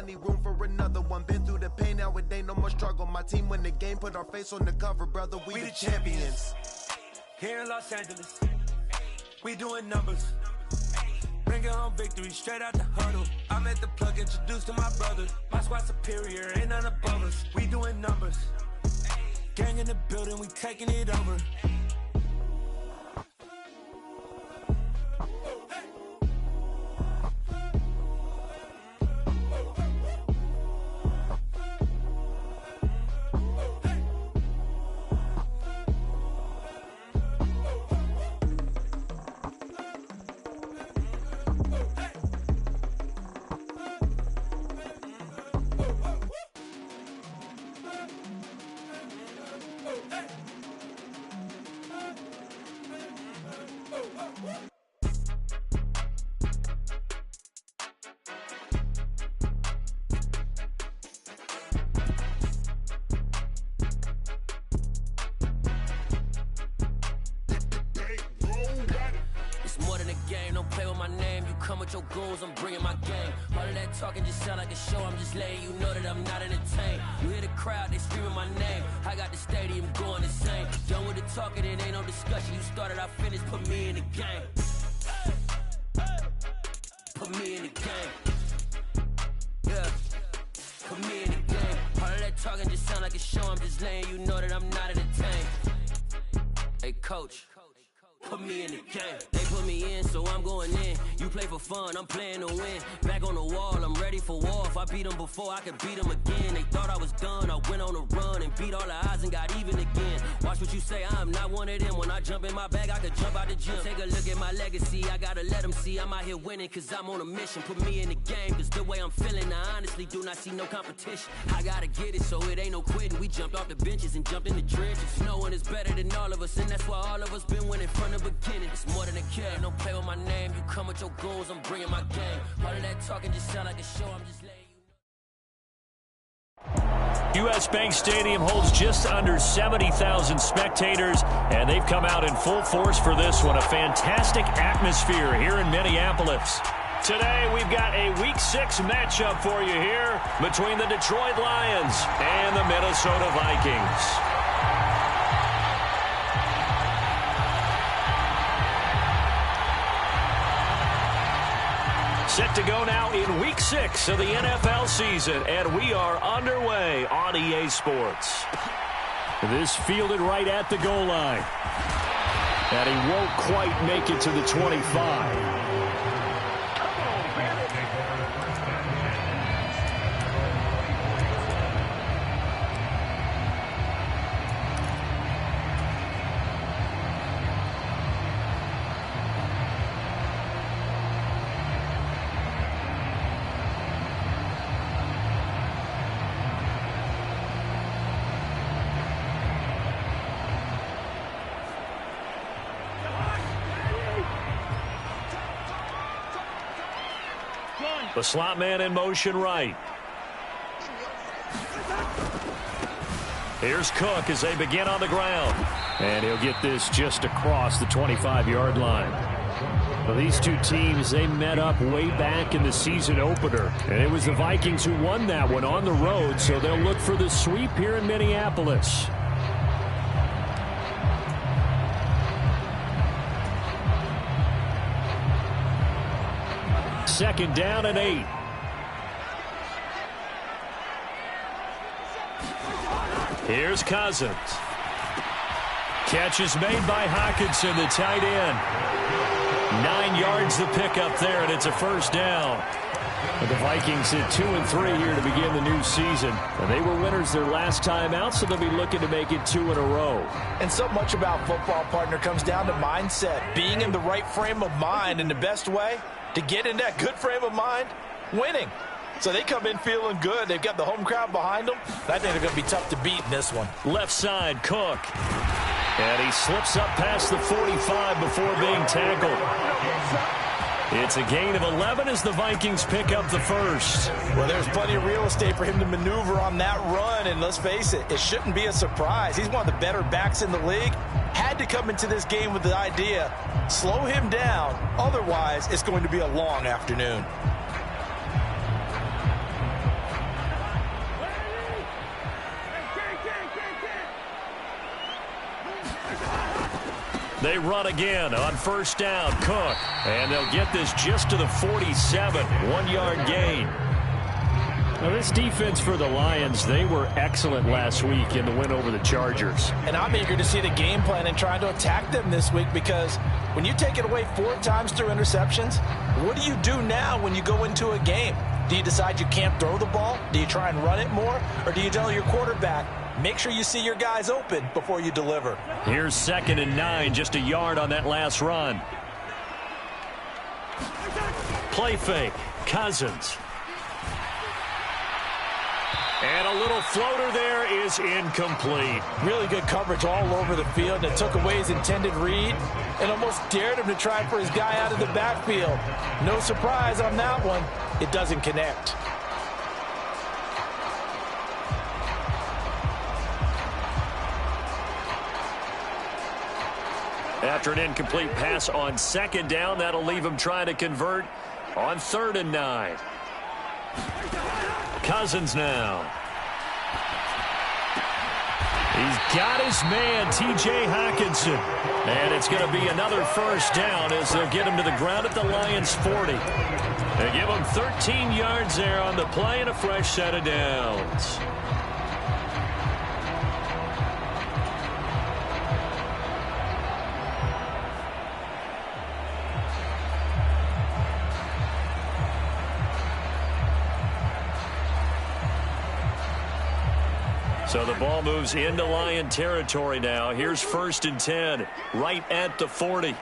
I need room for another one. Been through the pain, now it ain't no more struggle. My team win the game, put our face on the cover, brother. We the champions. Here in Los Angeles, we doing numbers. Bringing home victory straight out the huddle. I'm at the plug, introduced to my brother. My squad superior, ain't none above us. We doing numbers. Gang in the building, we taking it over. With your goons, I'm bringing my game. All of that talking just sound like a show. I'm just letting you know that I'm not entertained. You hear the crowd, they screaming my name. I got the stadium going insane. Done with the talking, it ain't no discussion. You started, I finished, put me in the game. Put me in the game. Yeah, put me in the game. All of that talking just sound like a show. I'm just letting you know that I'm not entertained. Hey, coach. Put me in the game. They put me in, so I'm going in. You play for fun, I'm playing to win. Back on the wall, I'm ready for war. If I beat them before, I could beat them again. They thought I was done, I went on a run and beat all the odds and got even again. Watch what you say, I'm not one of them. When I jump in my bag, I could jump out the gym. Take a look at my legacy, I gotta let them see I'm out here winning, cause I'm on a mission. Put me in the game, cause the way I'm feeling, I honestly do not see no competition. I gotta get it, so it ain't no quitting. We jumped off the benches and jumped in the trenches. No one is better than all of us, and that's why all of us been winning from the beginning. It's more than a kid, don't play with my name. You come with your goons, I'm bringing my game. All of that talking just sound like a show, I'm just letting you know. U.S. Bank Stadium holds just under 70,000 spectators, and they've come out in full force for this one. A fantastic atmosphere here in Minneapolis. Today, we've got a Week 6 matchup for you here between the Detroit Lions and the Minnesota Vikings. Set to go now in Week 6 of the NFL season, and we are underway on EA Sports. This fielded right at the goal line. And he won't quite make it to the 25. The slot man in motion right. Here's Cook as they begin on the ground. And he'll get this just across the 25-yard line. Well, these two teams, they met up way back in the season opener. And it was the Vikings who won that one on the road, so they'll look for the sweep here in Minneapolis. Second down and 8. Here's Cousins. Catch is made by Hockenson, the tight end. 9 yards the pickup there, and it's a first down. And the Vikings hit 2-3 here to begin the new season. And they were winners their last time out, so they'll be looking to make it 2 in a row. And so much about football, partner, comes down to mindset. Being in the right frame of mind, and the best way to get in that good frame of mind, winning. So they come in feeling good. They've got the home crowd behind them. I think they're going to be tough to beat in this one. Left side, Cook. And he slips up past the 45 before being tackled. It's a gain of 11 as the Vikings pick up the first. Well, there's plenty of real estate for him to maneuver on that run. And let's face it, it shouldn't be a surprise. He's one of the better backs in the league. Had to come into this game with the idea, slow him down. Otherwise, it's going to be a long afternoon. They run again on first down. Cook. And they'll get this just to the 47. 1-yard gain. Now, this defense for the Lions, they were excellent last week in the win over the Chargers. And I'm eager to see the game plan and trying to attack them this week, because when you take it away 4 times through interceptions, what do you do now when you go into a game? Do you decide you can't throw the ball? Do you try and run it more? Or do you tell your quarterback, make sure you see your guys open before you deliver? Here's 2nd and 9, just a yard on that last run. Play fake. Cousins. And a little floater there is incomplete. Really good coverage all over the field. It took away his intended read and almost dared him to try for his guy out of the backfield. No surprise on that one. It doesn't connect. After an incomplete pass on 2nd down, that'll leave him trying to convert on 3rd and 9. Cousins now. He's got his man, T.J. Hockenson. And it's going to be another first down as they'll get him to the ground at the Lions' 40. They give him 13 yards there on the play and a fresh set of downs. So the ball moves into Lion territory now. Here's 1st and 10, right at the 40.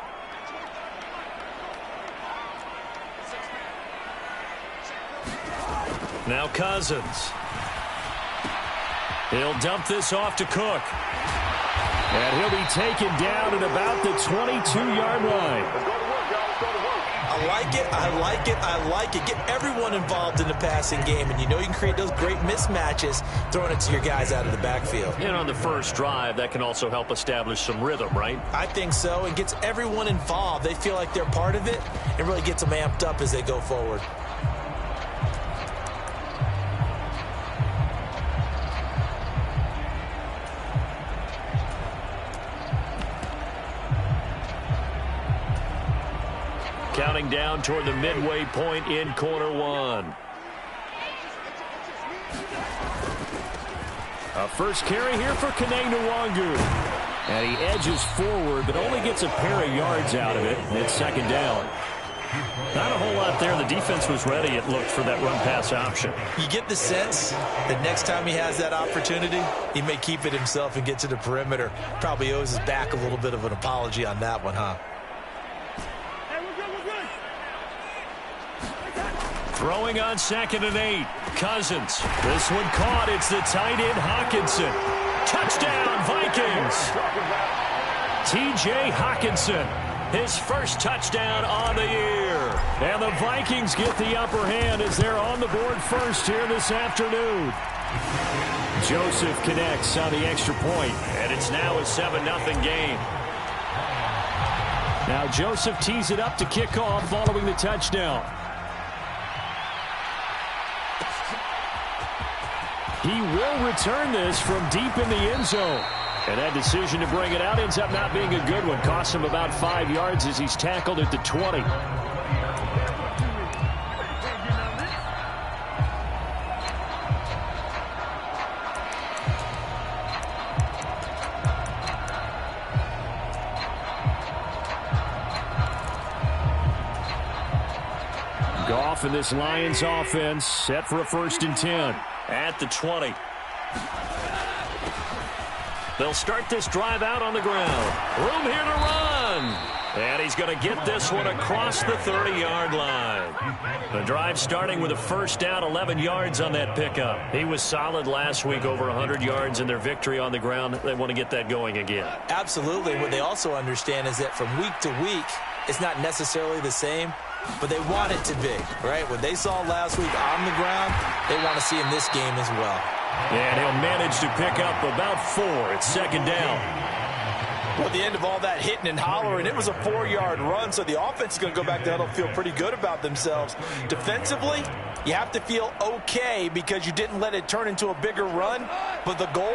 Now Cousins. He'll dump this off to Cook. And he'll be taken down at about the 22-yard line. I like it, I like it, I like it. Get everyone involved in the passing game, and you know you can create those great mismatches throwing it to your guys out of the backfield. And on the first drive, that can also help establish some rhythm, right? I think so. It gets everyone involved. They feel like they're part of it. It really gets them amped up as they go forward. Counting down toward the midway point in quarter 1. A first carry here for Kene Nwangu. And he edges forward, but only gets a pair of yards out of it. And it's 2nd down. Not a whole lot there. The defense was ready, it looked, for that run-pass option. You get the sense that next time he has that opportunity, he may keep it himself and get to the perimeter. Probably owes his back a little bit of an apology on that one, huh? Throwing on 2nd and 8. Cousins. This one caught. It's the tight end, Hockenson. Touchdown, Vikings. T.J. Hockenson. His first touchdown on the year. And the Vikings get the upper hand as they're on the board first here this afternoon. Joseph connects on the extra point. And it's now a 7-0 game. Now Joseph tees it up to kick off following the touchdown. He will return this from deep in the end zone. And that decision to bring it out ends up not being a good one. Costs him about 5 yards as he's tackled at the 20. Goff and this Lions offense set for a 1st and 10. At the 20. They'll start this drive out on the ground. Room here to run. And he's going to get this one across the 30-yard line. The drive starting with a first down, 11 yards on that pickup. He was solid last week, over 100 yards in their victory on the ground. They want to get that going again. Absolutely. What they also understand is that from week to week, it's not necessarily the same, but they want it to be, right? What they saw last week on the ground, they want to see in this game as well. And he'll manage to pick up about 4. It's 2nd down. Well, at the end of all that hitting and hollering, it was a 4-yard run, so the offense is going to go back down and feel pretty good about themselves. Defensively, You have to feel okay because you didn't let it turn into a bigger run, but the goal,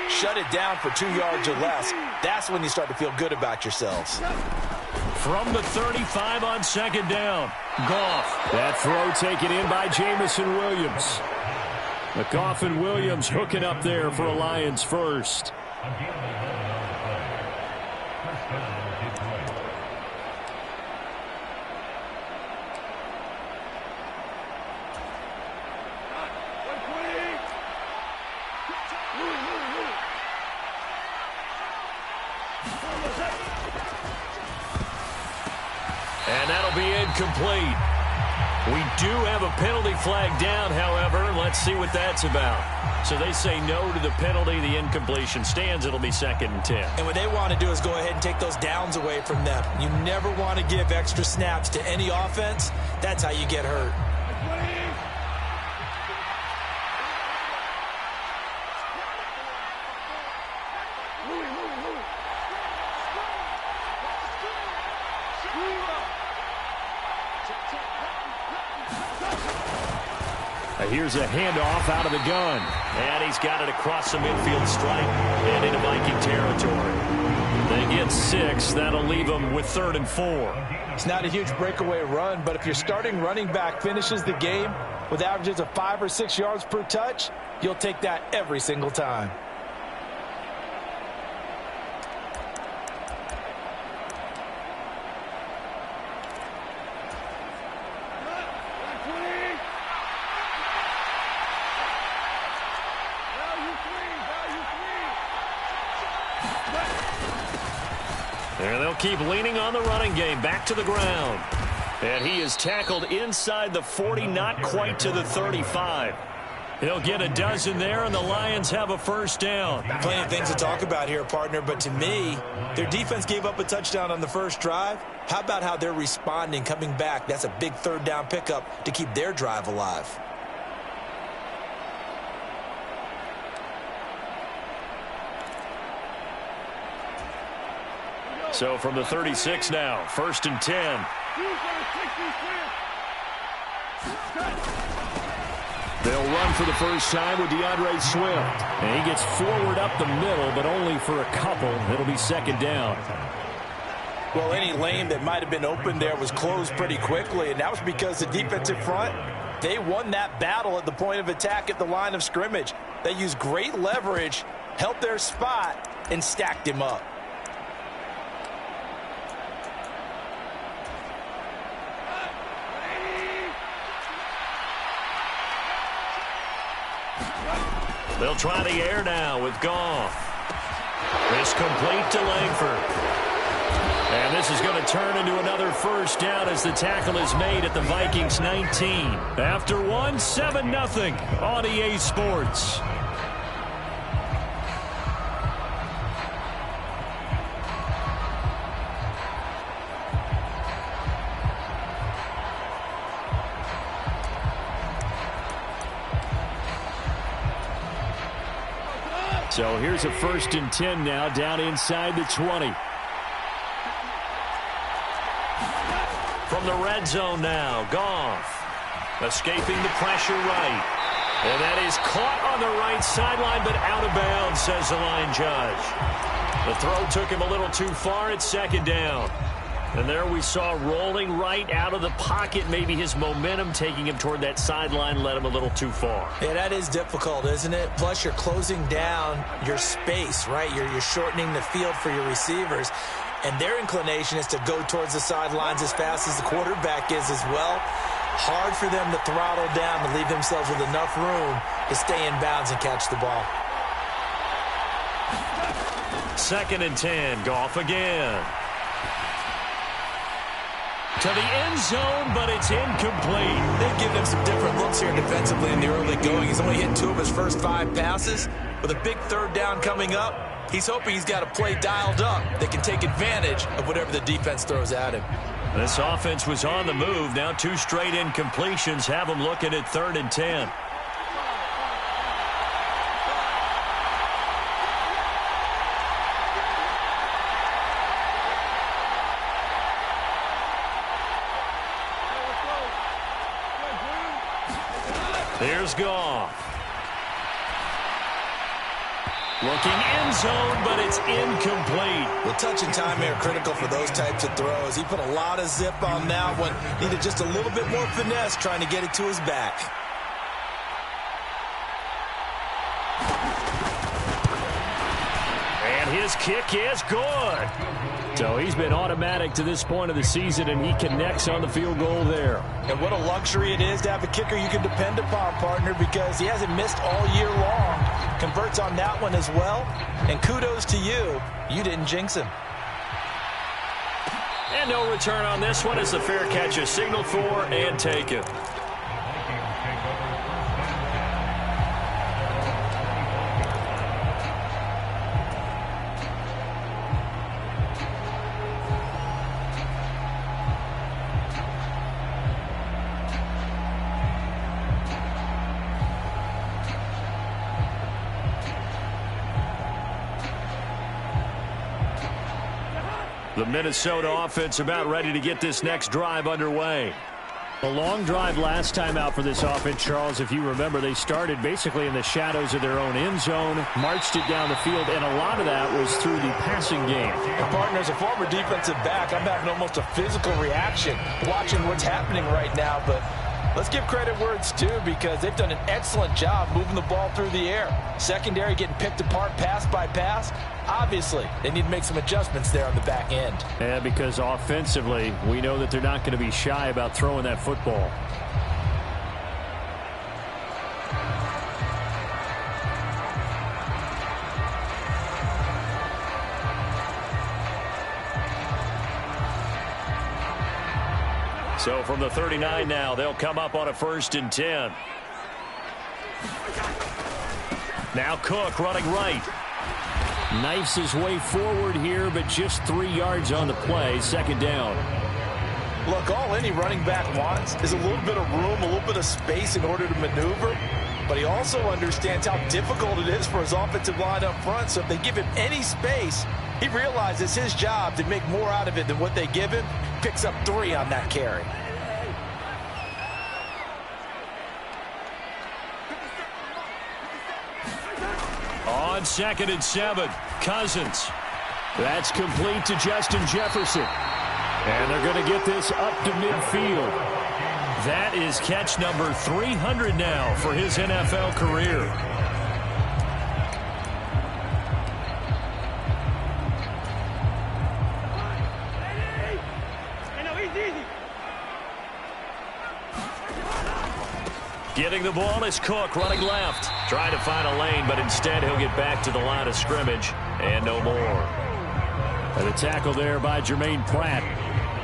shut it down for 2 yards or less. That's when you start to feel good about yourselves. From the 35 on second down, Goff. That throw taken in by Jamison Williams. The Goff and Williams hooking up there for a Lions first. And that'll be incomplete. We do have a penalty flag down, however. Let's see what that's about. So they say no to the penalty. The incompletion stands. It'll be 2nd and 10. And what they want to do is go ahead and take those downs away from them. You never want to give extra snaps to any offense. That's how you get hurt. Here's a handoff out of the gun. And he's got it across the midfield stripe and into Viking territory. They get 6. That'll leave them with 3rd and 4. It's not a huge breakaway run, but if your starting running back finishes the game with averages of 5 or 6 yards per touch, you'll take that every single time. And they'll keep leaning on the running game. Back to the ground. And he is tackled inside the 40, not quite to the 35. He'll get a dozen there, and the Lions have a first down. Plenty of things to talk about here, partner, but to me, their defense gave up a touchdown on the first drive. How about how they're responding, coming back? That's a big 3rd down pickup to keep their drive alive. So from the 36 now, 1st and 10. They'll run for the first time with DeAndre Swift. And he gets forward up the middle, but only for a couple. It'll be 2nd down. Well, any lane that might have been open there was closed pretty quickly, and that was because the defensive front, they won that battle at the point of attack at the line of scrimmage. They used great leverage, held their spot, and stacked him up. They'll try the air now with Goff. It's complete to Langford. And this is going to turn into another first down as the tackle is made at the Vikings 19. After one, 7-0 on EA Sports. So here's a 1st and 10 now, down inside the 20. From the red zone now, Goff escaping the pressure right. And that is caught on the right sideline, but out of bounds, says the line judge. The throw took him a little too far. It's 2nd down. And there we saw rolling right out of the pocket. Maybe his momentum taking him toward that sideline led him a little too far. Yeah, that is difficult, isn't it? Plus, you're closing down your space, right? You're shortening the field for your receivers. And their inclination is to go towards the sidelines as fast as the quarterback is as well. Hard for them to throttle down to leave themselves with enough room to stay in bounds and catch the ball. 2nd and 10, Goff again. To the end zone, but it's incomplete. They've given him some different looks here defensively in the early going. He's only hit 2 of his first 5 passes. With a big 3rd down coming up, he's hoping he's got a play dialed up that can take advantage of whatever the defense throws at him. This offense was on the move. Now 2 straight incompletions have them looking at 3rd and 10. Here's Goff. Looking end zone, but it's incomplete. Well, touch and timing are critical for those types of throws. He put a lot of zip on that one. Needed just a little bit more finesse trying to get it to his back. And his kick is good. So he's been automatic to this point of the season, and he connects on the field goal there. And what a luxury it is to have a kicker you can depend upon, partner, because he hasn't missed all year long. Converts on that one as well. And kudos to you. You didn't jinx him. And no return on this one as the fair catch is signaled for and taken. The Minnesota offense about ready to get this next drive underway. A long drive last time out for this offense, Charles. If you remember, they started basically in the shadows of their own end zone, marched it down the field, and a lot of that was through the passing game. And partner, as a former defensive back, I'm having almost a physical reaction watching what's happening right now, but let's give credit where it's due because they've done an excellent job moving the ball through the air. Secondary getting picked apart pass by pass. Obviously, they need to make some adjustments there on the back end. Yeah, because offensively, we know that they're not going to be shy about throwing that football. So from the 39 now, they'll come up on a 1st and 10. Now Cook running right. Knifes his way forward here, but just 3 yards on the play. 2nd down. Look, all any running back wants is a little bit of room, a little bit of space in order to maneuver. But he also understands how difficult it is for his offensive line up front. So if they give him any space, he realizes his job to make more out of it than what they give him. Picks up 3 on that carry. On 2nd and 7, Cousins. That's complete to Justin Jefferson. And they're going to get this up to midfield. That is catch number 300 now for his NFL career. Getting the ball is Cook running left. Trying to find a lane, but instead he'll get back to the line of scrimmage and no more. And a tackle there by Jermaine Pratt.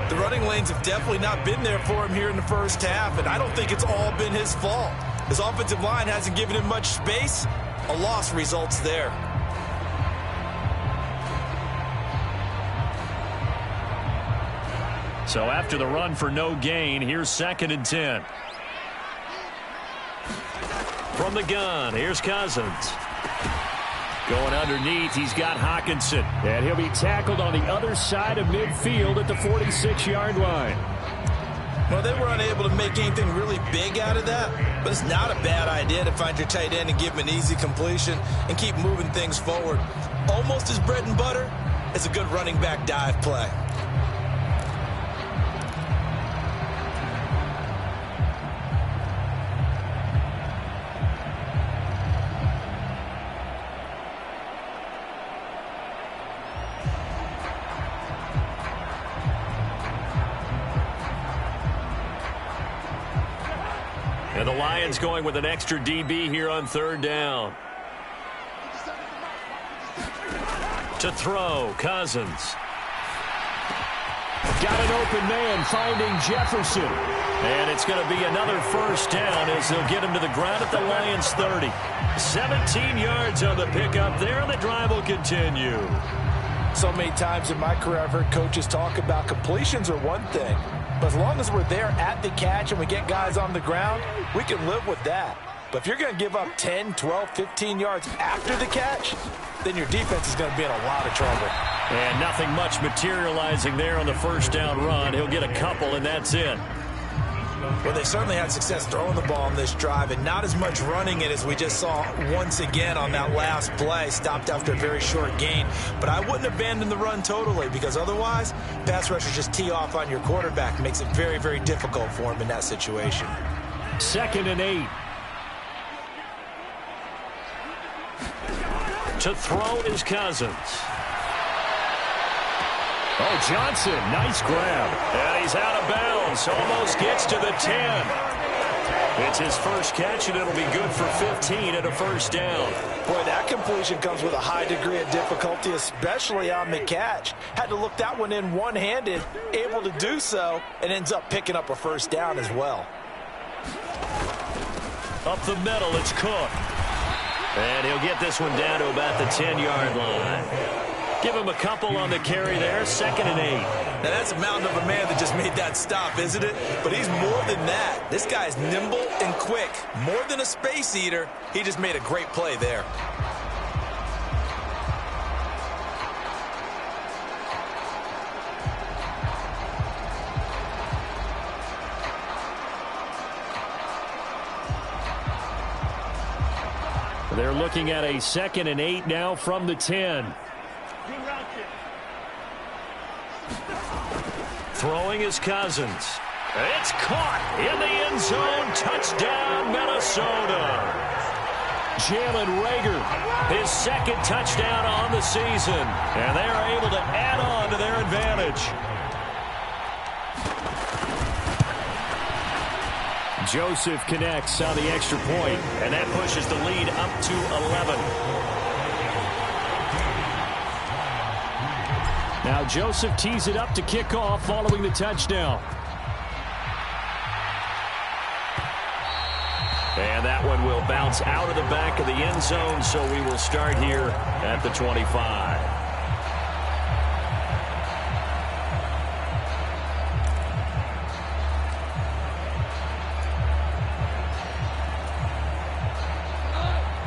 The running lanes have definitely not been there for him here in the first half, and I don't think it's all been his fault. His offensive line hasn't given him much space. A loss results there. So after the run for no gain, here's 2nd and 10. From the gun, here's Cousins. Going underneath, he's got Hockenson. And he'll be tackled on the other side of midfield at the 46-yard line. Well, they were unable to make anything really big out of that, but it's not a bad idea to find your tight end and give him an easy completion and keep moving things forward. Almost as bread and butter as a good running back dive play. And the Lions going with an extra DB here on 3rd down. To throw, Cousins. Got an open man finding Jefferson. And it's going to be another 1st down as they'll get him to the ground at the Lions 30. 17 yards on the pickup there, and the drive will continue. So many times in my career I've heard coaches talk about completions are one thing. But as long as we're there at the catch and we get guys on the ground, we can live with that. But if you're going to give up 10, 12, 15 yards after the catch, then your defense is going to be in a lot of trouble. And nothing much materializing there on the 1st down run. He'll get a couple, and that's it. Well, they certainly had success throwing the ball on this drive and not as much running it as we just saw once again on that last play. Stopped after a very short gain. But I wouldn't abandon the run totally, because otherwise, pass rushers just tee off on your quarterback. It makes it very, very difficult for him in that situation. 2nd and 8. To throw is Cousins. Oh, Johnson, nice grab. And he's out of bounds. Almost gets to the 10. It's his first catch, and it'll be good for 15 and a first down. Boy, that completion comes with a high degree of difficulty, especially on the catch. Had to look that one in one-handed, able to do so, and ends up picking up a first down as well. Up the middle, it's Cook. And he'll get this one down to about the 10-yard line. Give him a couple on the carry there. 2nd and 8. Now, that's a mountain of a man that just made that stop, isn't it? But he's more than that. This guy's nimble and quick. More than a space eater. He just made a great play there. They're looking at a 2nd and 8 now from the 10. Throwing is Cousins. It's caught in the end zone. Touchdown, Minnesota. Jalen Reagor, his 2nd touchdown on the season. And they're able to add on to their advantage. Joseph connects on the extra point, and that pushes the lead up to 11. Now Joseph tees it up to kick off following the touchdown. And that one will bounce out of the back of the end zone, so we will start here at the 25.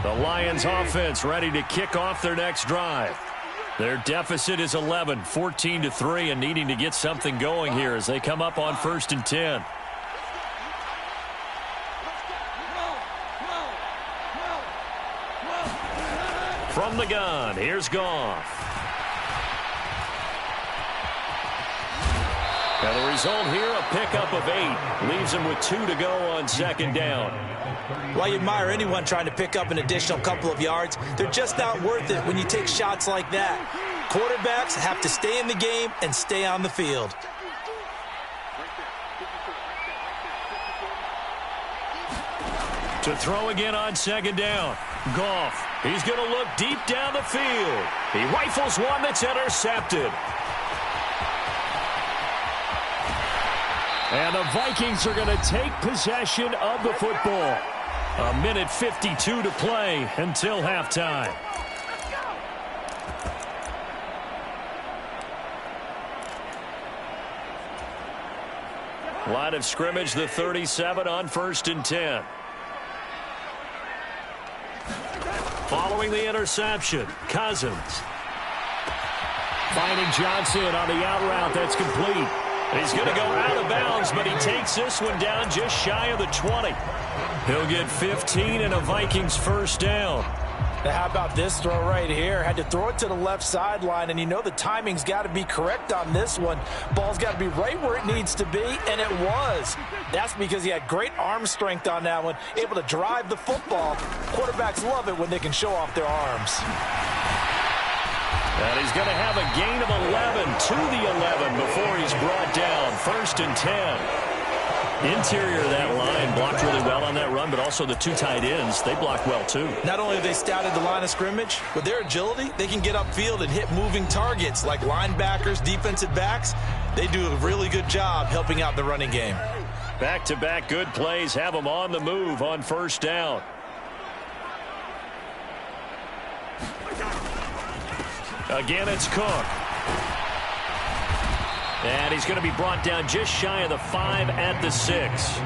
The Lions offense ready to kick off their next drive. Their deficit is 11, 14-3, and needing to get something going here as they come up on 1st and 10. From the gun, here's Goff. And the result here, a pickup of 8. Leaves him with 2 to go on 2nd down. Well, you admire anyone trying to pick up an additional couple of yards. They're just not worth it when you take shots like that. Quarterbacks have to stay in the game and stay on the field. To throw again on 2nd down. Goff, he's going to look deep down the field. He rifles one that's intercepted. And the Vikings are going to take possession of the football. 1:52 to play until halftime. Line of scrimmage, the 37 on 1st and 10. Following the interception, Cousins. Finding Johnson on the out route, that's complete. He's going to go out of bounds, but he takes this one down just shy of the 20. He'll get 15 and a Vikings first down. Now, how about this throw right here? Had to throw it to the left sideline, and you know the timing's got to be correct on this one. Ball's got to be right where it needs to be, and it was. That's because he had great arm strength on that one, able to drive the football. Quarterbacks love it when they can show off their arms. And he's going to have a gain of 11 to the 11 before he's brought down. 1st and 10. Interior of that line blocked really well on that run, but also the 2 tight ends, they blocked well too. Not only have they scouted the line of scrimmage, with their agility, they can get upfield and hit moving targets like linebackers, defensive backs. They do a really good job helping out the running game. Back-to-back good plays have them on the move on 1st down. Again, it's Cook. And he's going to be brought down just shy of the 5 at the 6.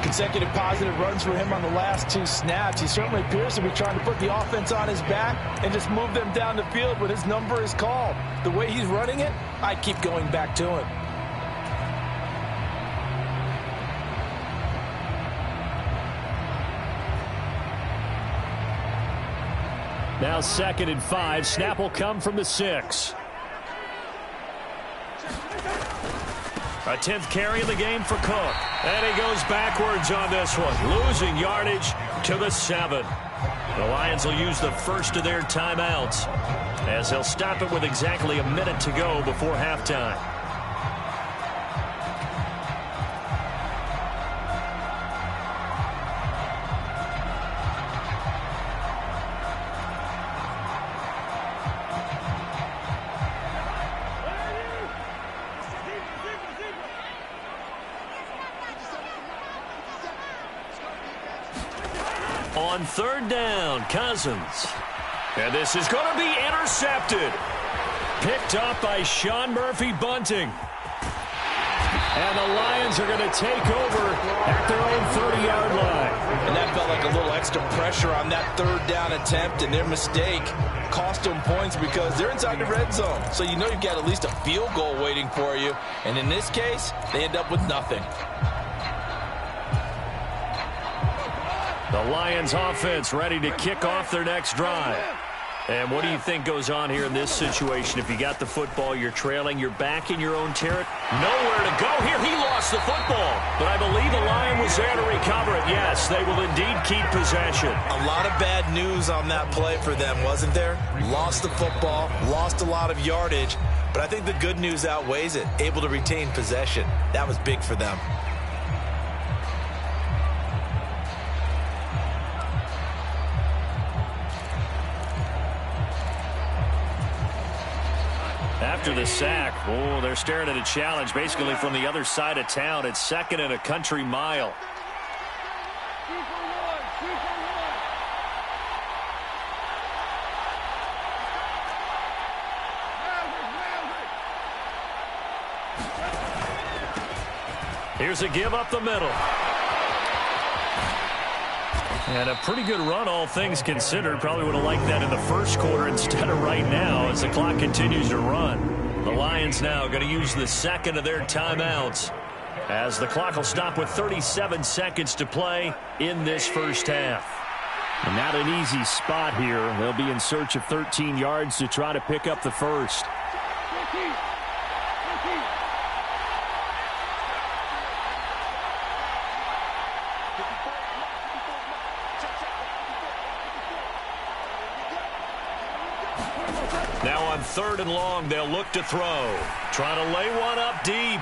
Consecutive positive runs for him on the last 2 snaps. He certainly appears to be trying to put the offense on his back and just move them down the field when his number is called. The way he's running it, I keep going back to him. Now 2nd and 5. Snap will come from the 6. A 10th carry of the game for Cook. And he goes backwards on this one, losing yardage to the 7. The Lions will use the first of their timeouts as they'll stop it with exactly a minute to go before halftime. On 3rd down, Cousins. And this is going to be intercepted. Picked up by Sean Murphy-Bunting. And the Lions are going to take over at their own 30-yard line. And that felt like a little extra pressure on that 3rd down attempt, and their mistake cost them points because they're inside the red zone. So you know you've got at least a field goal waiting for you. And in this case, they end up with nothing. The Lions offense ready to kick off their next drive. And what do you think goes on here in this situation? If you got the football, you're trailing, you're back in your own territory. Nowhere to go here. He lost the football. But I believe the Lion was there to recover it. Yes, they will indeed keep possession. A lot of bad news on that play for them, wasn't there? Lost the football, lost a lot of yardage. But I think the good news outweighs it. Able to retain possession. That was big for them. After the sack, oh, they're staring at a challenge basically from the other side of town. It's 2nd and a country mile. Here's a give up the middle. And a pretty good run, all things considered. Probably would have liked that in the first quarter instead of right now as the clock continues to run. The Lions now going to use the 2nd of their timeouts as the clock will stop with 37 seconds to play in this first half. And not an easy spot here. They'll be in search of 13 yards to try to pick up the first. Now on 3rd and long, they'll look to throw. Trying to lay one up deep.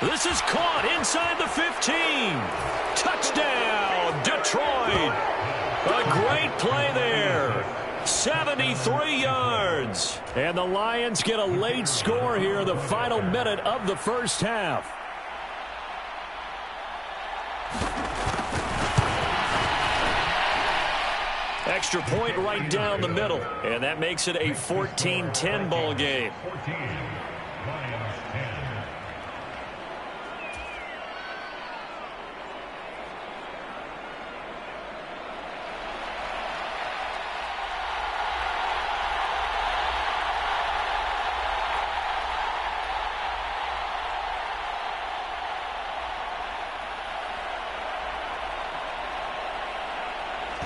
This is caught inside the 15. Touchdown, Detroit. A great play there. 73 yards. And the Lions get a late score here in the final minute of the first half. Extra point right down the middle, and that makes it a 14-10 ball game.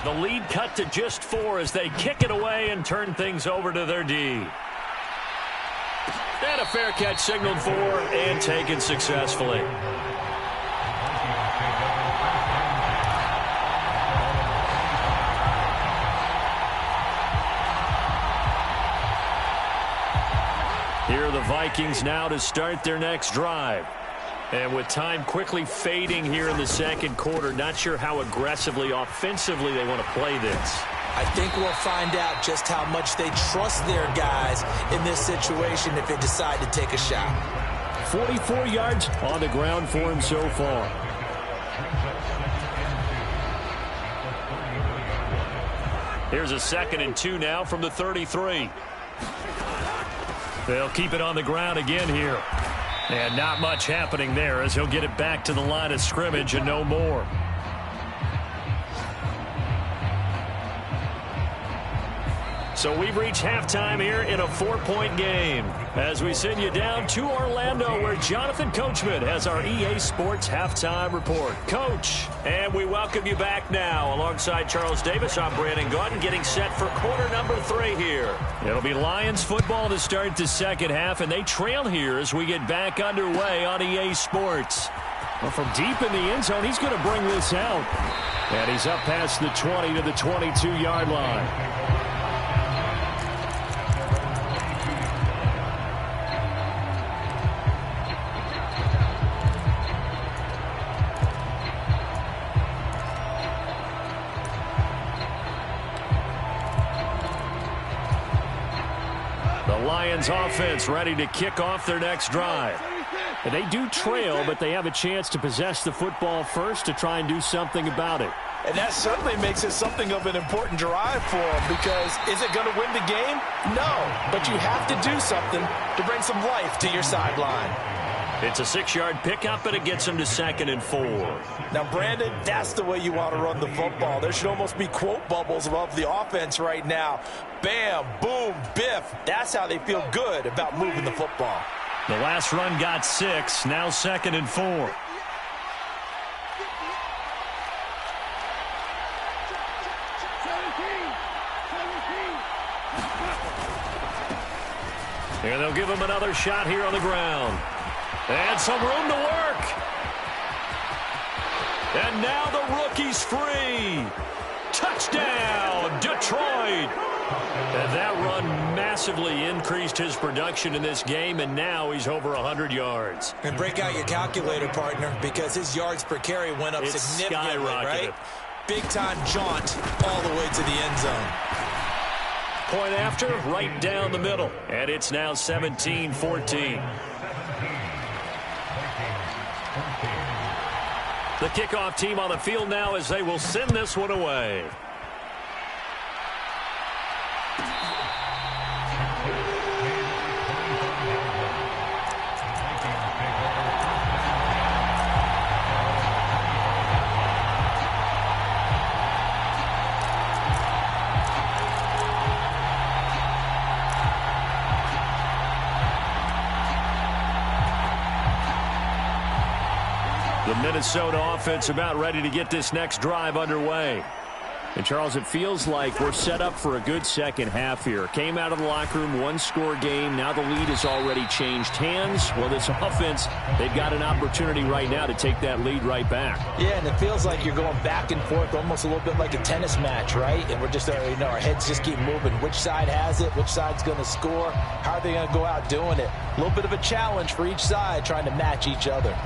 The lead cut to just 4 as they kick it away and turn things over to their D. And a fair catch signaled for and taken successfully. Here are the Vikings now to start their next drive. And with time quickly fading here in the second quarter, not sure how aggressively, offensively they want to play this. I think we'll find out just how much they trust their guys in this situation if they decide to take a shot. 44 yards on the ground for him so far. Here's a 2nd and 2 now from the 33. They'll keep it on the ground again here. And not much happening there as he'll get it back to the line of scrimmage and no more. So we've reached halftime here in a 4-point game. as we send you down to Orlando, where Jonathan Coachman has our EA Sports Halftime Report. Coach, and we welcome you back now. Alongside Charles Davis, I'm Brandon Gordon, getting set for quarter number 3 here. It'll be Lions football to start the second half, and they trail here as we get back underway on EA Sports. Well, from deep in the end zone, he's going to bring this out. And he's up past the 20 to the 22-yard line. Lions offense ready to kick off their next drive. And they do trail, but they have a chance to possess the football first to try and do something about it. And that certainly makes it something of an important drive for them, because is it going to win the game? No, but you have to do something to bring some life to your sideline. It's a 6-yard pickup, and it gets them to 2nd and 4. Now, Brandon, that's the way you want to run the football. There should almost be quote bubbles above the offense right now. Bam, boom, biff. That's how they feel good about moving the football. The last run got 6, now 2nd and 4. And they'll give him another shot here on the ground. And some room to work. And now the rookie's free. Touchdown, Detroit. And that run massively increased his production in this game, and now he's over 100 yards. And break out your calculator, partner, because his yards per carry went up significantly, right? Big-time jaunt all the way to the end zone. Point after, right down the middle. And it's now 17-14. The kickoff team on the field now as they will send this one away. The Minnesota offense about ready to get this next drive underway. And, Charles, it feels like we're set up for a good second half here. Came out of the locker room, one-score game. Now the lead has already changed hands. Well, this offense, they've got an opportunity right now to take that lead right back. Yeah, and it feels like you're going back and forth, almost a little bit like a tennis match, right? And we're just, our heads just keep moving. Which side has it? Which side's going to score? How are they going to go out doing it? A little bit of a challenge for each side, trying to match each other.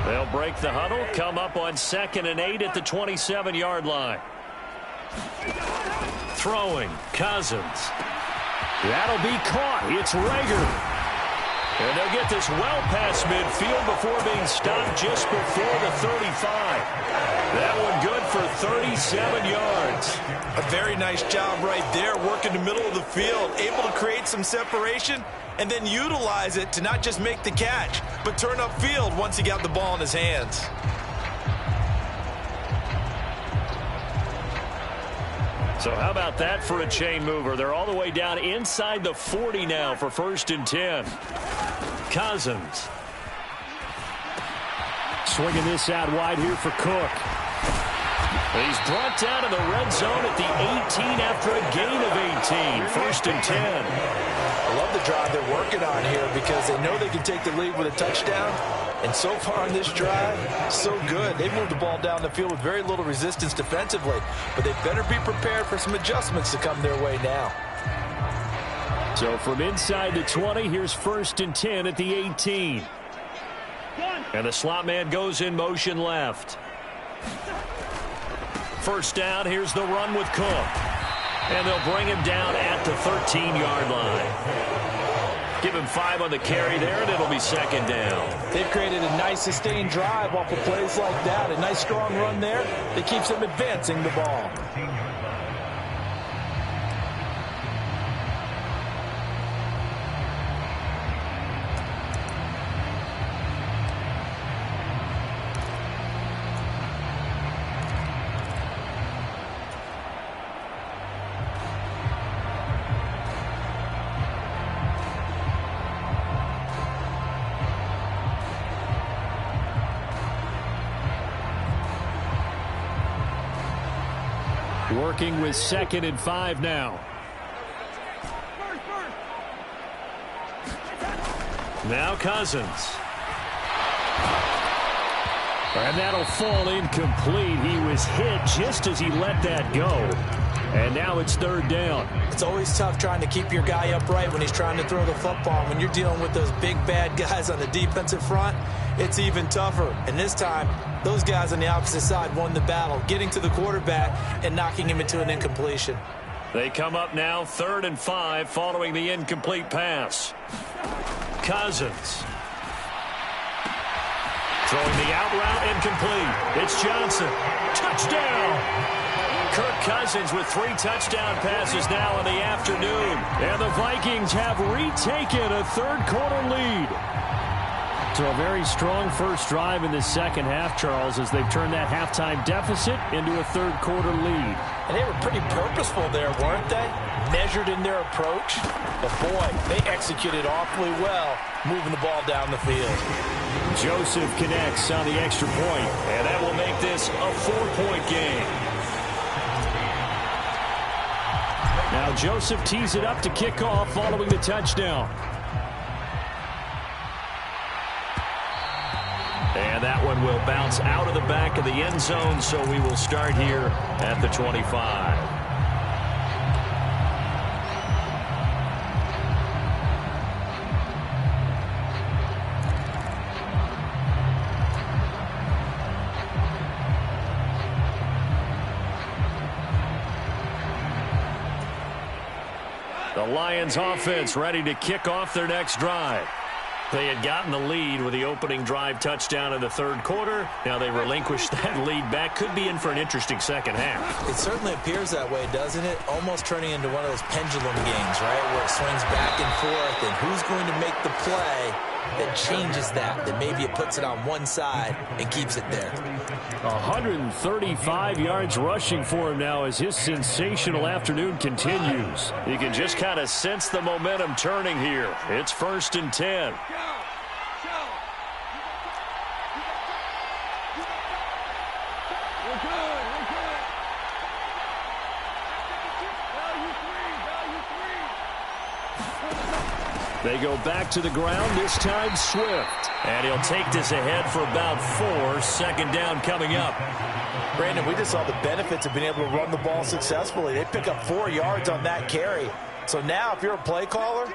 They'll break the huddle, come up on 2nd and 8 at the 27-yard line. Throwing, Cousins. That'll be caught. It's Rager. And they'll get this well past midfield before being stopped just before the 35. That one good for 37 yards. A very nice job right there, working the middle of the field, able to create some separation and then utilize it to not just make the catch, but turn upfield once he got the ball in his hands. So how about that for a chain mover? They're all the way down inside the 40 now for 1st and 10. Cousins. Swinging this out wide here for Cook. He's brought down to the red zone at the 18 after a gain of 18. 1st and 10. I love the drive they're working on here because they know they can take the lead with a touchdown. And so far on this drive, so good. They moved the ball down the field with very little resistance defensively. But they better be prepared for some adjustments to come their way now. So from inside the 20, here's 1st and 10 at the 18. And the slot man goes in motion left. First down, here's the run with Cook. And they'll bring him down at the 13-yard line. Give him 5 on the carry there, and it'll be 2nd down. They've created a nice sustained drive off of plays like that. A nice strong run there that keeps them advancing the ball. Working with 2nd and 5 now. Now Cousins. And that'll fall incomplete. He was hit just as he let that go. And now it's 3rd down. It's always tough trying to keep your guy upright when he's trying to throw the football. When you're dealing with those big, bad guys on the defensive front, it's even tougher. And this time, those guys on the opposite side won the battle, getting to the quarterback and knocking him into an incompletion. They come up now 3rd and 5 following the incomplete pass. Cousins. Throwing the out route incomplete. It's Johnson. Touchdown! Kirk Cousins with 3 touchdown passes now in the afternoon. And the Vikings have retaken a 3rd quarter lead. So a very strong first drive in the second half, Charles, as they've turned that halftime deficit into a 3rd quarter lead. And they were pretty purposeful there, weren't they? Measured in their approach. But boy, they executed awfully well, moving the ball down the field. Joseph connects on the extra point, and that will make this a 4-point game. Now Joseph tees it up to kick off following the touchdown. And that one will bounce out of the back of the end zone, so we will start here at the 25. The Lions offense ready to kick off their next drive. They had gotten the lead with the opening drive touchdown in the 3rd quarter. Now they relinquished that lead back. Could be in for an interesting second half. It certainly appears that way, doesn't it? Almost turning into one of those pendulum games, right? Where it swings back and forth, and who's going to make the play that changes that maybe it puts it on one side and keeps it there. 135 yards rushing for him now as his sensational afternoon continues. You can just kind of sense the momentum turning here. It's 1st and 10. They go back to the ground, this time Swift. And he'll take this ahead for about 4. 2nd down coming up. Brandon, we just saw the benefits of being able to run the ball successfully. They pick up 4 yards on that carry. So now if you're a play caller,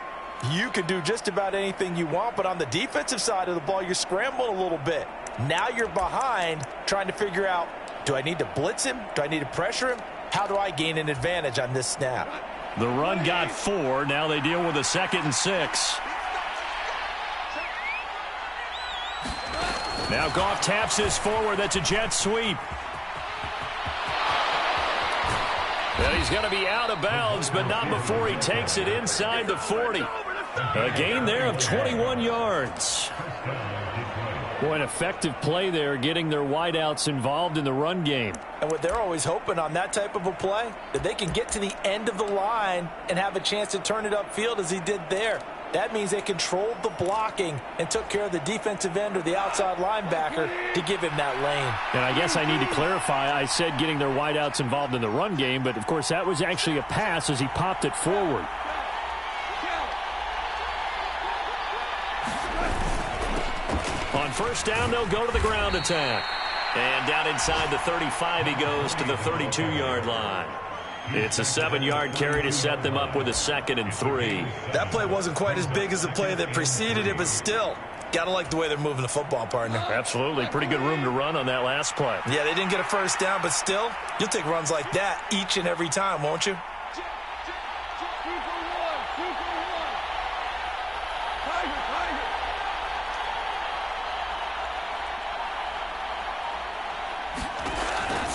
you can do just about anything you want. But on the defensive side of the ball, you're scrambling a little bit. Now you're behind trying to figure out, do I need to blitz him? Do I need to pressure him? How do I gain an advantage on this snap? The run got 4. Now they deal with a 2nd and 6. Now Goff taps this forward. That's a jet sweep. And he's going to be out of bounds, but not before he takes it inside the 40. A gain there of 21 yards. Boy, an effective play there, getting their wideouts involved in the run game. And what they're always hoping on that type of a play, that they can get to the end of the line and have a chance to turn it upfield as he did there. That means they controlled the blocking and took care of the defensive end or the outside linebacker to give him that lane. And I guess I need to clarify, I said getting their wideouts involved in the run game, but of course that was actually a pass as he popped it forward. On 1st down, they'll go to the ground attack. And down inside the 35, he goes to the 32-yard line. It's a 7-yard carry to set them up with a 2nd and 3. That play wasn't quite as big as the play that preceded it, but still, gotta like the way they're moving the football, partner. Absolutely. Pretty good room to run on that last play. Yeah, they didn't get a 1st down, but still, you'll take runs like that each and every time, won't you?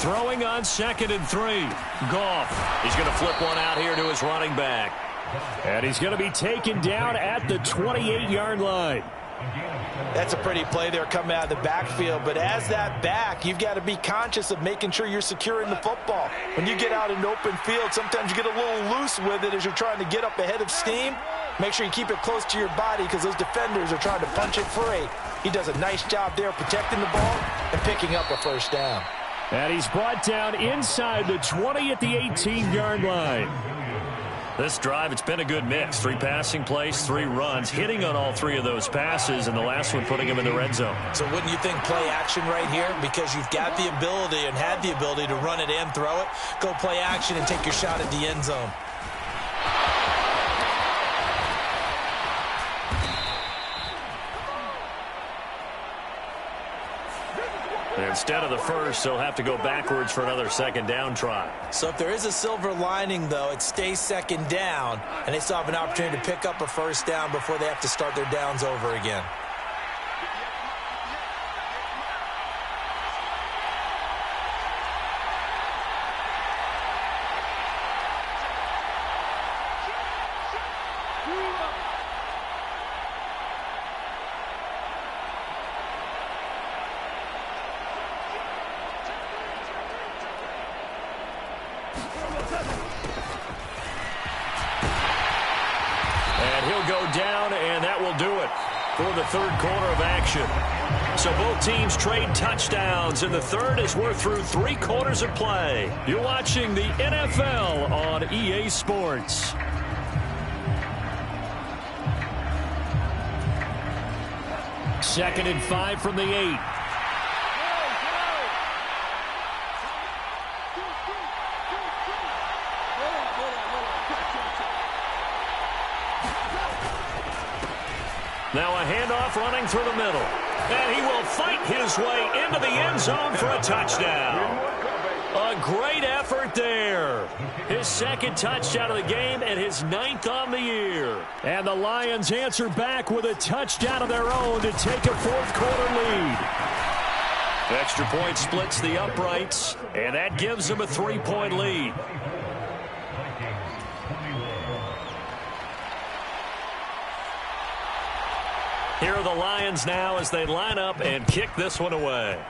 Throwing on 2nd and 3. Goff. He's going to flip one out here to his running back. And he's going to be taken down at the 28-yard line. That's a pretty play there coming out of the backfield. But as that back, you've got to be conscious of making sure you're securing the football. When you get out in open field, sometimes you get a little loose with it as you're trying to get up ahead of steam. Make sure you keep it close to your body because those defenders are trying to punch it free. He does a nice job there protecting the ball and picking up a 1st down. And he's brought down inside the 20 at the 18-yard line. This drive, it's been a good mix. 3 passing plays, 3 runs, hitting on all 3 of those passes, and the last one putting him in the red zone. So wouldn't you think play action right here? Because you've got the ability and had the ability to run it and throw it. Go play action and take your shot at the end zone. Instead of the first, they'll have to go backwards for another second down try. So if there is a silver lining, though, it stays second down, and they still have an opportunity to pick up a first down before they have to start their downs over again. For the third quarter of action. So both teams trade touchdowns, and the third as we're through 3 quarters of play. You're watching the NFL on EA Sports. Second and 5 from the 8. Now a handoff running through the middle. And he will fight his way into the end zone for a touchdown. A great effort there. His second touchdown of the game and his 9th on the year. And the Lions answer back with a touchdown of their own to take a fourth-quarter lead. Extra point splits the uprights, and that gives them a 3-point lead. Here are the Lions now as they line up and kick this one away.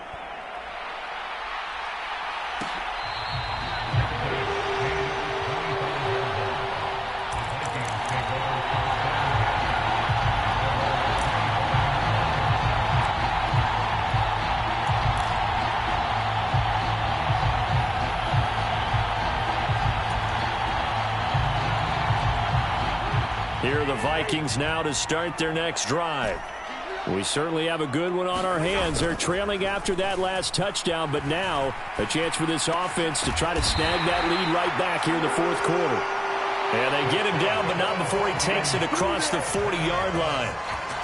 Here are the Vikings now to start their next drive. We certainly have a good one on our hands. They're trailing after that last touchdown, but now a chance for this offense to try to snag that lead right back here in the fourth quarter. And they get him down, but not before he takes it across the 40-yard line.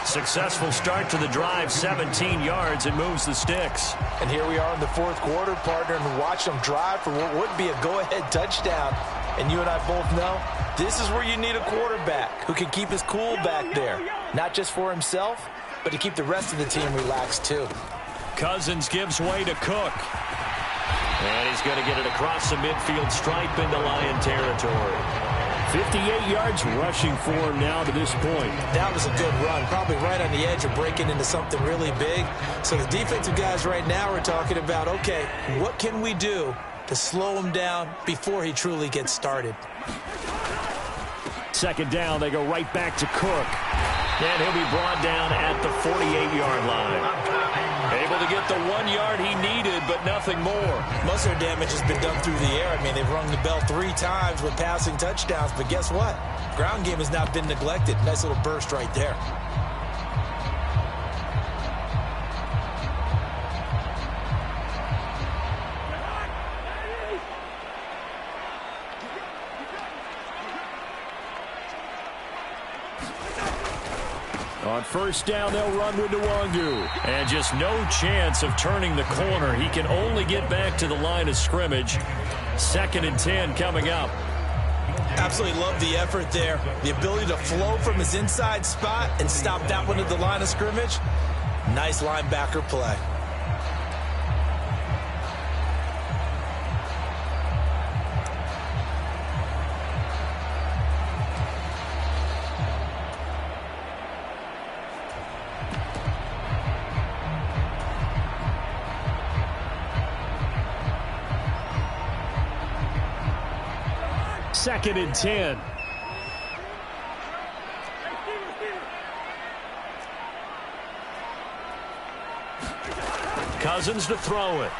Successful start to the drive, 17 yards, and moves the sticks. And here we are in the fourth quarter, partner, and watch them drive for what would be a go-ahead touchdown. And you and I both know this is where you need a quarterback who can keep his cool back there, not just for himself, but to keep the rest of the team relaxed, too. Cousins gives way to Cook. And he's going to get it across the midfield stripe into Lion territory. 58 yards rushing for him now to this point. That was a good run, probably right on the edge of breaking into something really big. So the defensive guys right now are talking about, okay, what can we do to slow him down before he truly gets started? Second down, they go right back to Cook. And he'll be brought down at the 48-yard line. Able to get the 1 yard he needed, but nothing more. Most of their damage has been done through the air. I mean, they've rung the bell 3 times with passing touchdowns, but guess what? Ground game has not been neglected. Nice little burst right there. On first down, they'll run with Nwangu. And just no chance of turning the corner. He can only get back to the line of scrimmage. 2nd and 10 coming up. Absolutely love the effort there. The ability to flow from his inside spot and stop that one at the line of scrimmage. Nice linebacker play. Second and 10. Cousins to throw it.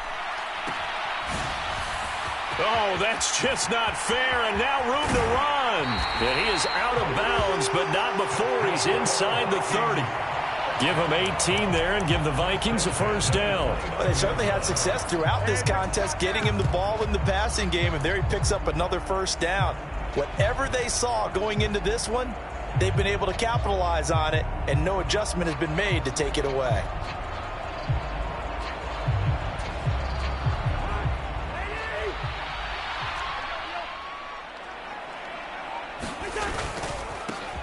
Oh, that's just not fair, and now room to run. And he is out of bounds, but not before he's inside the 30. Give him 18 there and give the Vikings a first down. Well, they certainly had success throughout this contest getting him the ball in the passing game, and there he picks up another first down. Whatever they saw going into this one, they've been able to capitalize on it, and no adjustment has been made to take it away.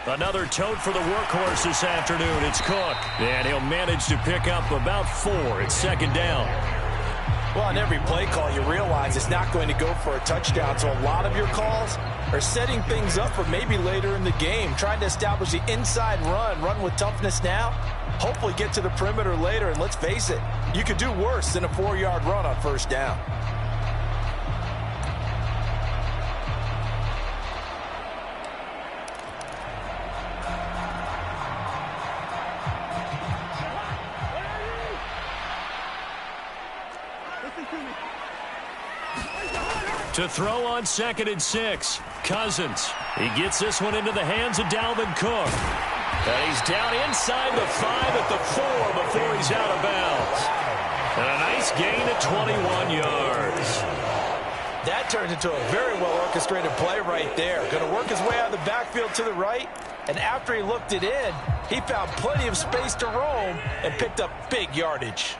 Another tote for the workhorse this afternoon. It's Cook. And he'll manage to pick up about 4. It's second down. Well, on every play call, you realize it's not going to go for a touchdown. So a lot of your calls are setting things up for maybe later in the game, trying to establish the inside run with toughness now, hopefully get to the perimeter later. And let's face it, you could do worse than a 4-yard run on first down. To throw on 2nd and 6. Cousins. He gets this one into the hands of Dalvin Cook. And he's down inside the 5 at the 4 before he's out of bounds. And a nice gain of 21 yards. That turns into a very well-orchestrated play right there. Going to work his way out of the backfield to the right. And after he looked it in, he found plenty of space to roam and picked up big yardage.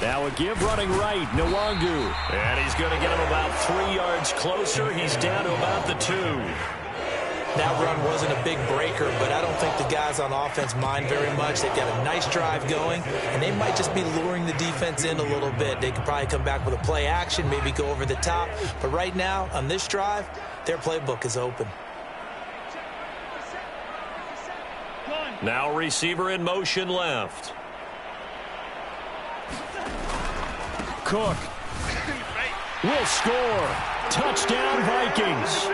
Now a give running right, Nwangu. And he's going to get him about 3 yards closer. He's down to about the 2. That run wasn't a big breaker, but I don't think the guys on offense mind very much. They've got a nice drive going, and they might just be luring the defense in a little bit. They could probably come back with a play action, maybe go over the top. But right now, on this drive, their playbook is open. Now receiver in motion left. Cook will score. Touchdown, Vikings.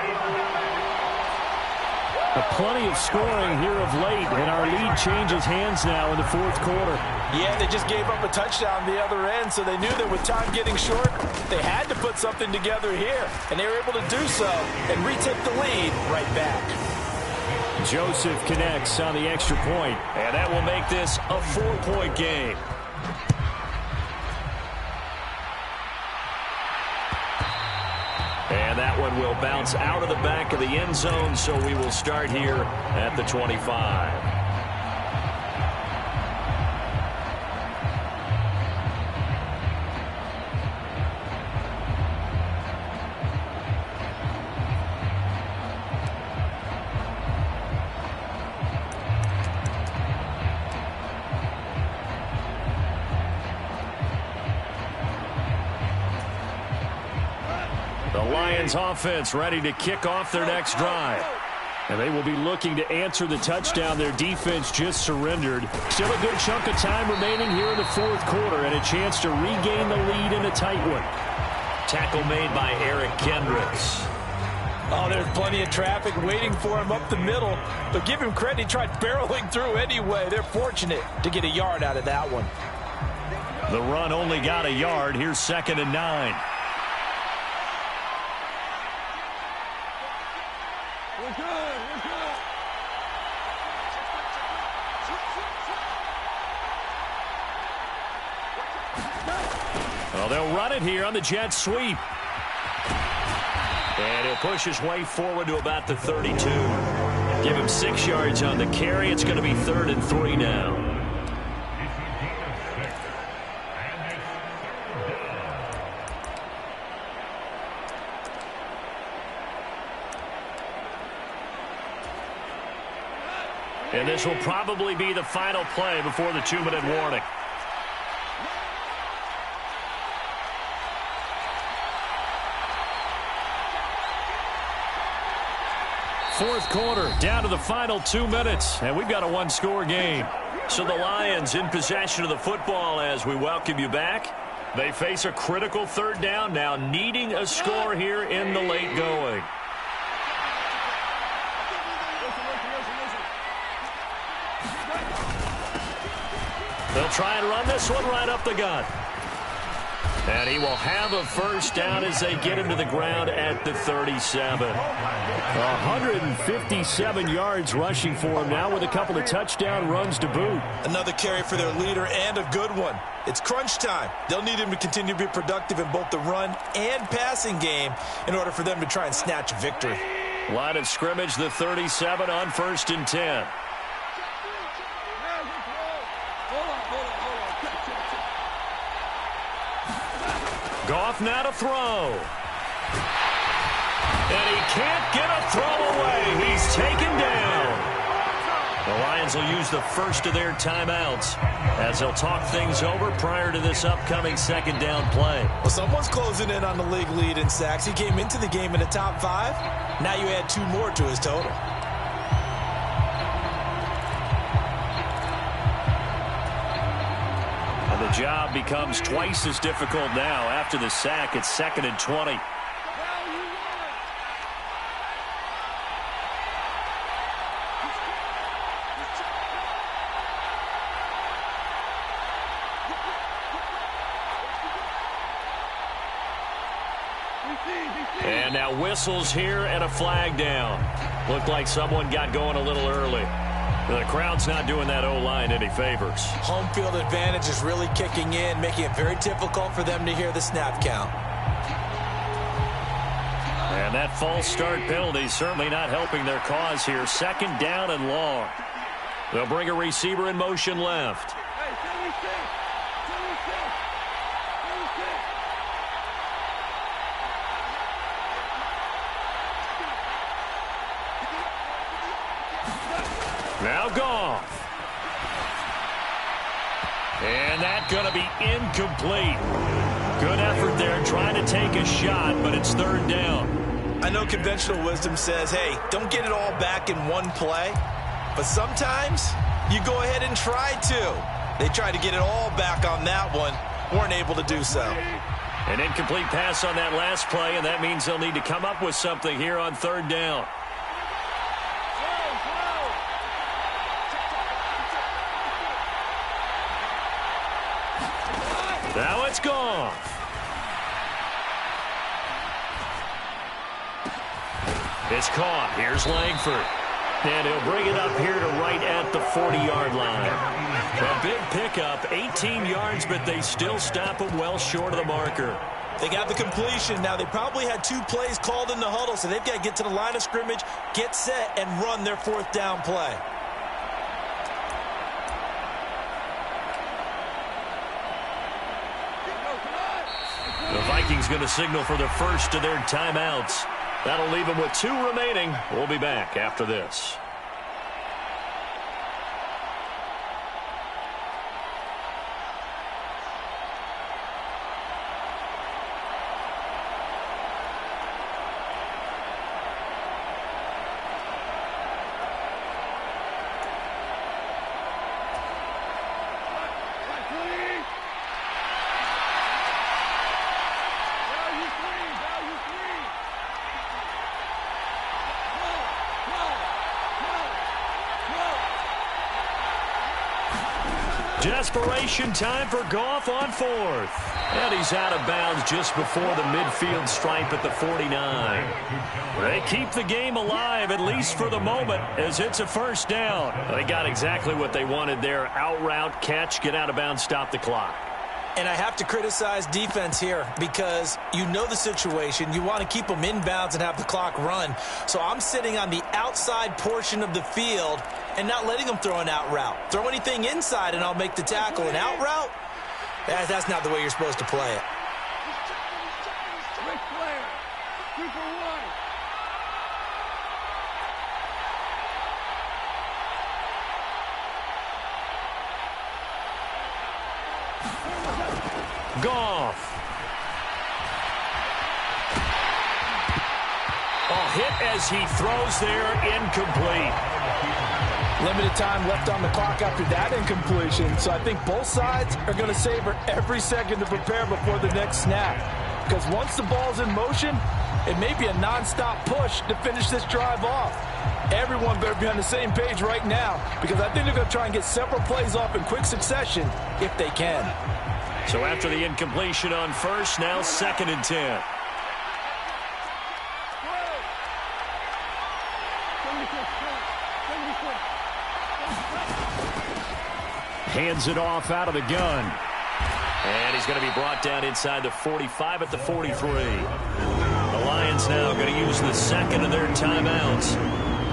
Plenty of scoring here of late, and our lead changes hands now in the 4th quarter. Yeah, they just gave up a touchdown the other end, so they knew that with time getting short, they had to put something together here, and they were able to do so and retake the lead right back. Joseph connects on the extra point, and that will make this a 4-point game. And that one will bounce out of the back of the end zone, so we will start here at the 25. Offense ready to kick off their next drive. And they will be looking to answer the touchdown their defense just surrendered. Still a good chunk of time remaining here in the 4th quarter and a chance to regain the lead in a tight one. Tackle made by Eric Kendricks. Oh, there's plenty of traffic waiting for him up the middle. But give him credit, he tried barreling through anyway. They're fortunate to get a yard out of that one. The run only got a yard. Here's 2nd and 9. Well, they'll run it here on the jet sweep. And he'll push his way forward to about the 32. Give him 6 yards on the carry. It's going to be 3rd and 3 now. And this will probably be the final play before the 2-minute warning. Fourth quarter, down to the final 2 minutes, and we've got a 1-score game. So the Lions in possession of the football as we welcome you back. They face a critical 3rd down now, needing a score here in the late going. They'll try and run this one right up the gut. And he will have a first down as they get him to the ground at the 37. 157 yards rushing for him now with a couple of touchdown runs to boot. Another carry for their leader and a good one. It's crunch time. They'll need him to continue to be productive in both the run and passing game in order for them to try and snatch a victory. Line of scrimmage, the 37 on 1st and 10. Goff now to throw. And he can't get a throw away. He's taken down. The Lions will use the first of their timeouts as they'll talk things over prior to this upcoming second down play. Well, someone's closing in on the league lead in sacks. He came into the game in the top 5. Now you add 2 more to his total. And the job becomes twice as difficult now after the sack. It's 2nd and 20. And now whistles here and a flag down. Looked like someone got going a little early. The crowd's not doing that O-line any favors. Home field advantage is really kicking in, making it very difficult for them to hear the snap count. And that false start penalty certainly not helping their cause here. 2nd down and long. They'll bring a receiver in motion left. Now Goff. And that's going to be incomplete. Good effort there trying to take a shot, but it's 3rd down. I know conventional wisdom says, hey, don't get it all back in one play. But sometimes you go ahead and try to. They tried to get it all back on that one. Weren't able to do so. An incomplete pass on that last play, and that means they'll need to come up with something here on 3rd down. Now it's Goff. It's caught. Here's Langford. And he'll bring it up here to right at the 40-yard line. A big pickup, 18 yards, but they still stop him well short of the marker. They got the completion. Now, they probably had 2 plays called in the huddle, so they've got to get to the line of scrimmage, get set, and run their 4th down play. The Vikings going to signal for the first of their timeouts. That'll leave them with 2 remaining. We'll be back after this. Desperation time for Goff on 4th. And he's out of bounds just before the midfield stripe at the 49. They keep the game alive, at least for the moment, as it's a 1st down. They got exactly what they wanted there. Out route, catch, get out of bounds, stop the clock. And I have to criticize defense here because you know the situation. You want to keep them inbounds and have the clock run. So I'm sitting on the outside portion of the field and not letting them throw an out route. Throw anything inside and I'll make the tackle. An out route? That's not the way you're supposed to play it. Goff. A hit as he throws there, incomplete. Limited time left on the clock after that incompletion, so I think both sides are going to savor every second to prepare before the next snap. Because once the ball's in motion, it may be a nonstop push to finish this drive off. Everyone better be on the same page right now, because I think they're going to try and get several plays off in quick succession if they can. So after the incompletion on first, now 2nd and 10. Hands it off out of the gun. And he's going to be brought down inside the 45 at the 43. The Lions now going to use the second of their timeouts,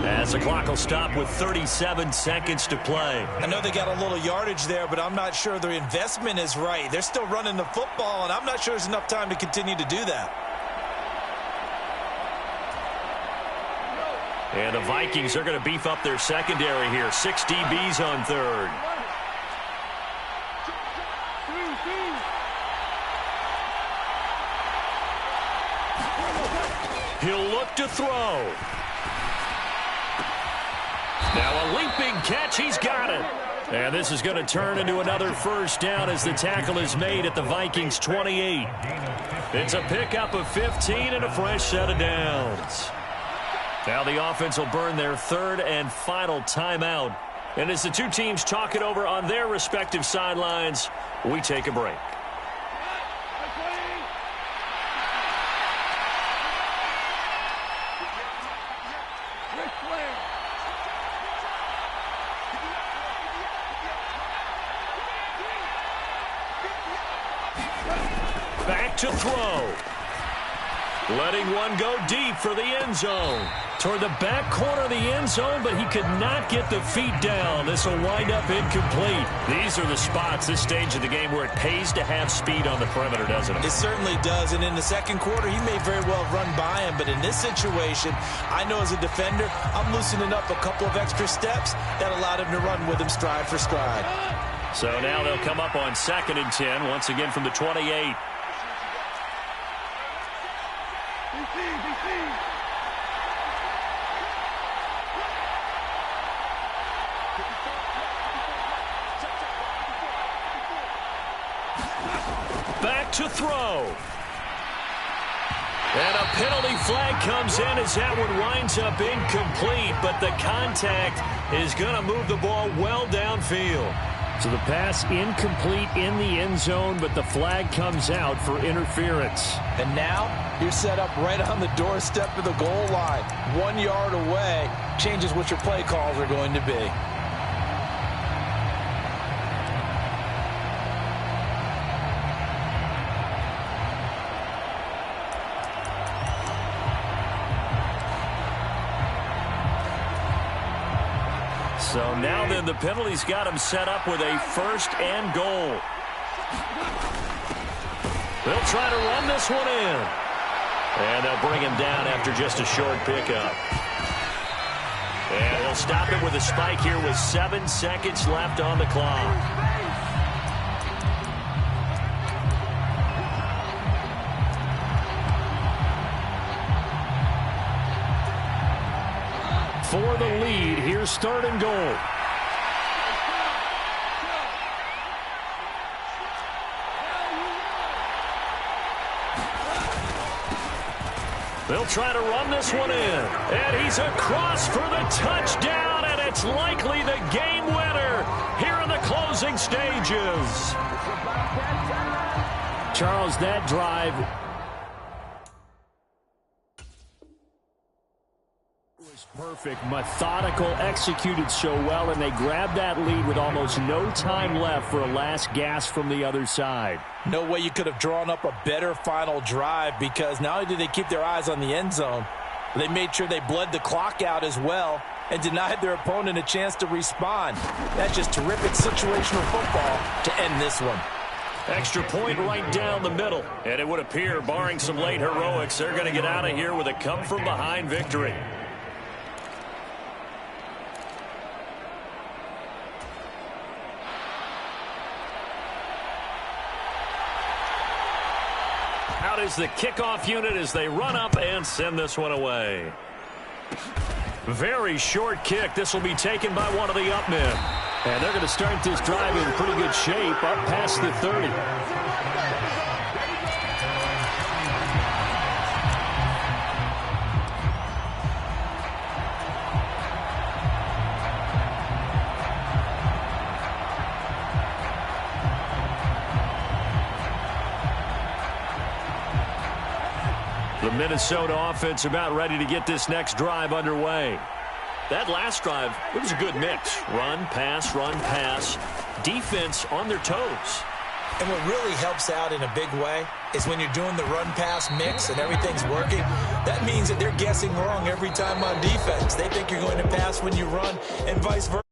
as the clock will stop with 37 seconds to play. I know they got a little yardage there, but I'm not sure their investment is right. They're still running the football, and I'm not sure there's enough time to continue to do that. And the Vikings are going to beef up their secondary here. 6 DBs on third. He'll look to throw. Now a leaping catch. He's got it. And this is going to turn into another first down as the tackle is made at the Vikings 28. It's a pickup of 15 and a fresh set of downs. Now the offense will burn their 3rd and final timeout. And as the two teams talk it over on their respective sidelines, we take a break. Back to throw. Letting one go deep for the end zone. Toward the back corner of the end zone, but he could not get the feet down. This will wind up incomplete. These are the spots, this stage of the game, where it pays to have speed on the perimeter, doesn't it? It certainly does, and in the second quarter, he may very well run by him, but in this situation, I know as a defender, I'm loosening up a couple of extra steps that allowed him to run with him stride for stride. So now they'll come up on 2nd and 10, once again from the 28. Back to throw. And a penalty flag comes in as that one winds up incomplete, but the contact is going to move the ball well downfield. So the pass incomplete in the end zone, but the flag comes out for interference. And now you're set up right on the doorstep of the goal line. 1 yard away changes what your play calls are going to be. So now then the penalty's got him set up with a 1st and goal. They'll try to run this one in. And they'll bring him down after just a short pickup. And he'll stop it with a spike here with 7 seconds left on the clock. For the lead, here's 3rd and goal. They'll try to run this one in. And he's across for the touchdown, and it's likely the game winner here in the closing stages. Charles, that drive perfect, methodical, executed so well, and they grabbed that lead with almost no time left for a last gasp from the other side. No way you could have drawn up a better final drive, because not only did they keep their eyes on the end zone, they made sure they bled the clock out as well and denied their opponent a chance to respond. That's just terrific situational football to end this one. Extra point right down the middle. And it would appear, barring some late heroics, they're going to get out of here with a come-from-behind victory. Out is the kickoff unit as they run up and send this one away. Very short kick. This will be taken by one of the up men. And they're going to start this drive in pretty good shape up past the 30. The Minnesota offense about ready to get this next drive underway. That last drive, it was a good mix. Run, pass, defense on their toes. And what really helps out in a big way is when you're doing the run-pass mix and everything's working, that means that they're guessing wrong every time on defense. They think you're going to pass when you run and vice versa.